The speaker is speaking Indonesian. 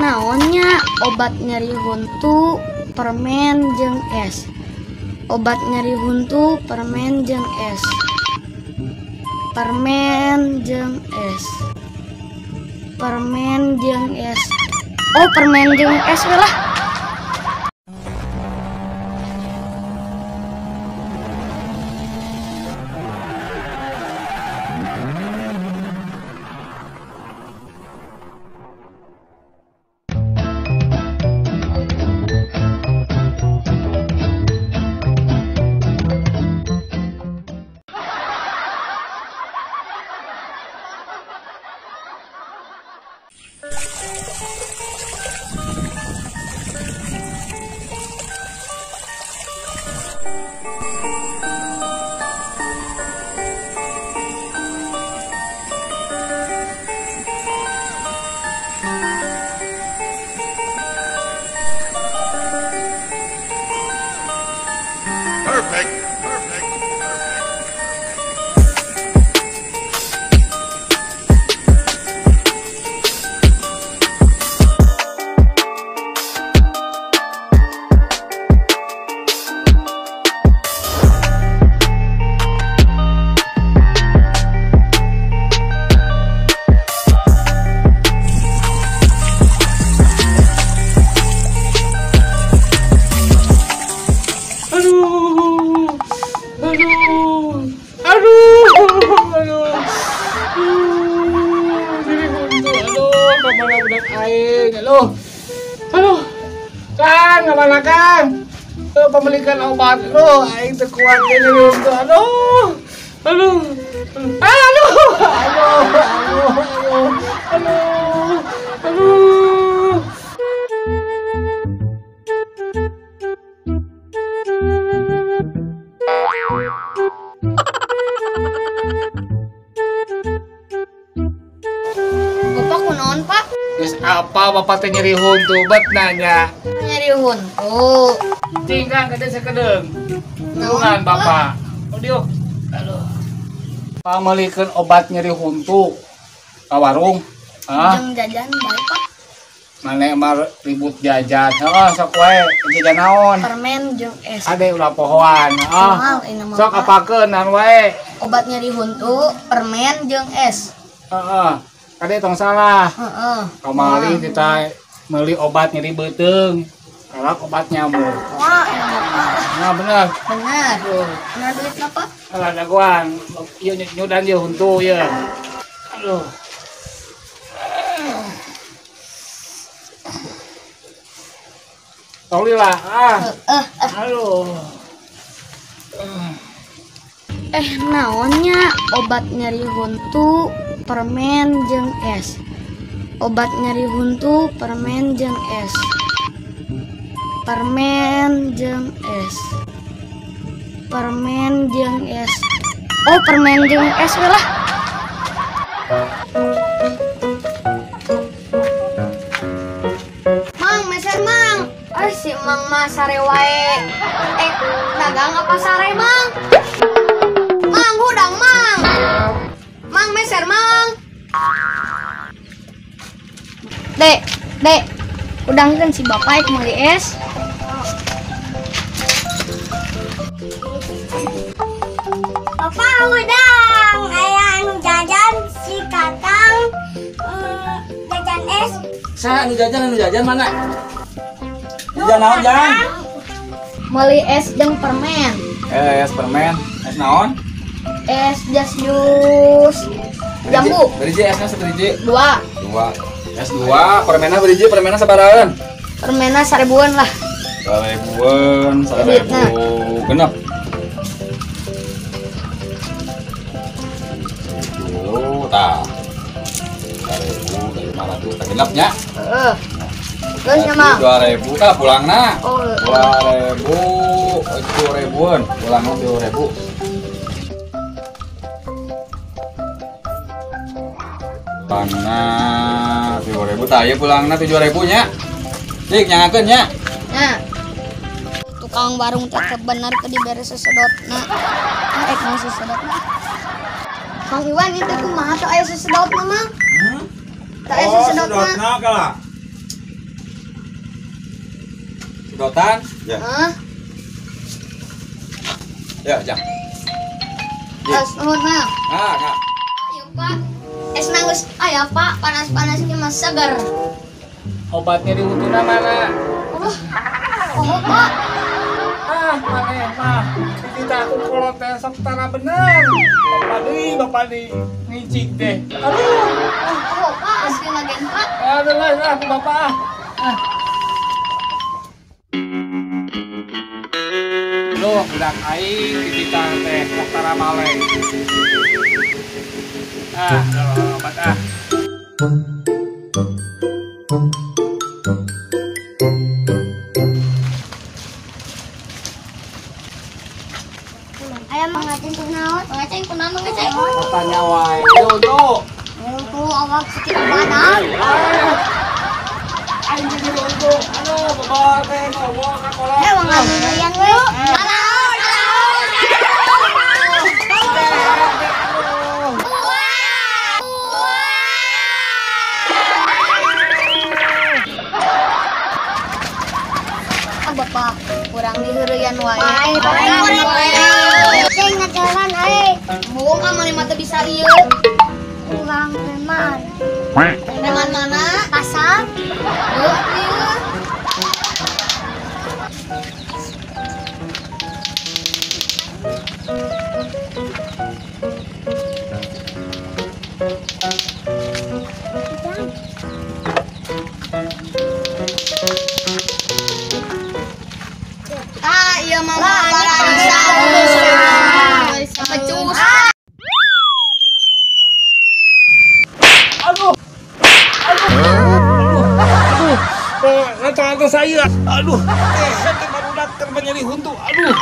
Naonnya obat nyeri huntu permen jeung es. Obat nyeri huntu permen jeung es. Permen jeung es. Permen jeung es. Oh, permen jeung es we lah. Aduh, Kang, kemana Kang? Pemilikan obat lo, aing teu kuat ge nyeri huntu. Aduh. Bapak kunaon, Pak? Geus apa bapak teh nyeri huntu bet nanya. Nyeri huntu. Tinggal kada sakedeung. Nuhun bapak. Audio. Aduh. Pamelikeun obat nyeri huntu ka warung. Jeung jajan bae, Pak. Mane mah ribut jajan. Heeh, sok wae. Jajan naon? Permen jeung es. Ade ulah pohoan. Mahal ini mah. Sok apakeun naon wae? Obat nyeri huntu, permen jeung es. Heeh. Kade tong salah. Heeh. Kamari kita meuli obat nyeri beuteung. Kalak obat nyamuk. Wah, enak, Pak. Nah, bener. Bener. Bener duitna, Pak. Alah daguan. Ieu nyudan ieu huntu ieu. Aduh. Tolilah. Aduh. Naonnya obat nyeri huntu permen jeung es. Obat nyeri huntu permen jeung es. Permen jeung es. Permen jeung es. Oh, permen jeung es we lah. Mang, meser Mang. Si Mang mah sare wae. Dagang apa sare, Mang? Mang, hudang, Mang. Mang, meser, Mang. Dek, udangkeun si bapak meuli es. Bapak udang, aya anu jajan si Kakang jajan es. Sa anu jajan mana? Jajan naon jang? Meuli es jeung permen. Es permen, es naon? Es jas jus jambu. Beriji esna saberiji? 2. 2. Es 2, permenna beriji, permenna sabaraeun? Permenna 1000-an lah. 1000-an, 1000 genep. Itu tah. 1000 dari 500 tah genepnya. Heeh. Terus nya, Mang. 2000 tah pulangna. Oh, 2000, 1000-an, pulangna 2000. Pulangna 3000 tah ieu pulangna 7000 nya. Dik nyangakeun nya. Nah. Tukang warung teh bener ke dibere sesedotna. Nang sesedotna. Mang Iwan itu kumaha teh aya sesedotna, Mang? Teh aya sesedotna. Sedotna kalah. sedotan. Ya. Hah? Ya, Jang. Terus nuhun Mang. Ah, Kak. Ayo Pak. Es nanggus aya Pak, panas-panas ini mah seger. Obatnya di utuna mana? Oh Pak. Mana mah kita aku kalau teh sok tanah bener. Bapak di ngicik deh. Aduh. Oh Pak, asli lagian Pak. Aduh lah, aku bapak. Loh, budak aing kita teh sok tanah maleng. Obat Ayah mengaceng kunaon? Ngeceng kunaon ngeceng? Katanya wae. Untuk. Aku awak sakit badan. Aing jadi untuk. Aduh, bapak teh ngomong ka kolam. Emang ngalian we. Bapak kurang diheureyan wae. Ceng ngajalan ai. Muung amal lima teu bisa ieu. Kurang preman. Preman mana? Pasar. Heuh ieu. Iya mah pecus. Aduh. Rata-rata saya. Aduh. Saya baru datang menjadi huntu. Aduh.